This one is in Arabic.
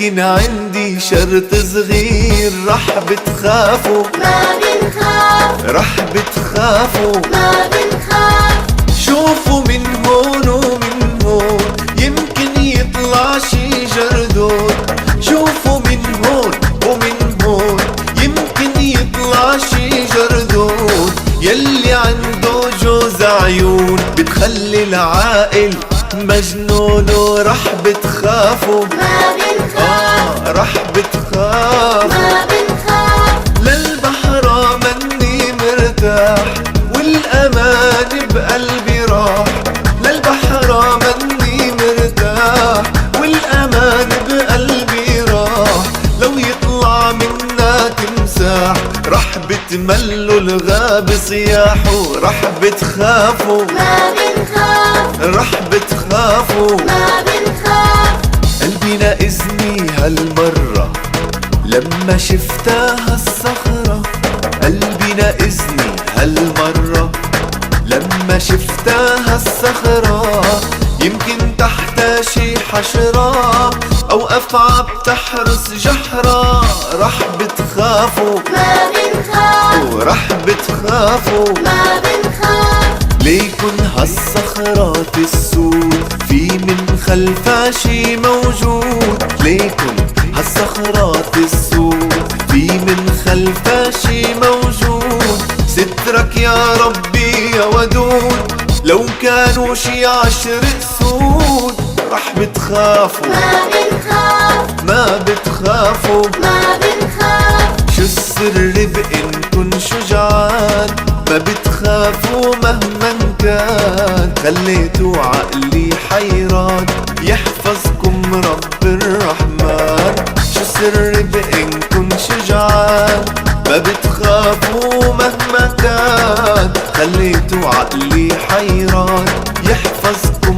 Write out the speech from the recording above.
لكن عندي شرط صغير، رح بتخافوا ما بنخاف، رح بتخافوا ما بنخاف. شوفوا من هون ومن هون يمكن يطلع شي جردون، شوفوا من هون ومن هون يمكن يطلع شي جردون. يلي عنده جوز عيون بتخلي العاقل مجنون، ورح بتخافوا ما بنخاف، رح بتخافوا ما بنخاف. للبحر مني مرتاح والأمان بقلبي راح، للبحر مني مرتاح والأمان بقلبي راح. لو يطلع منا تمساح رح بتملوا الغاب صياح، ورح بتخافوا ما بنخاف، رح بتخافوا. ما بنخاف. قلبي ناقزني هالمرة لما شفتها الصخرة، قلبي ناقزني هالمرة لما شفتها الصخرة. يمكن تحتها شي حشرة أو أفعى بتحرس جحرة، رح بتخافوا ما بنخاف، ورح بتخافوا. ما بنخاف. ليكن هالصخرات السود في من خلفها شي موجود، ليكن هالصخرات السود في من خلفها شي موجود. سترك يا ربي يا ودود، لو كانوا شي 10 أسود رح بتخافوا ما بنخاف، ما بتخافوا. ما بنخاف. شو السر بإنكن شجعان ما بتخافوا مهما كان، خليتوا عقلي حيران يحفظكم رب الرحمن. شو السر بإنكن شجعان ما بتخافوا مهما كان، خليتوا عقلي حيران يحفظكم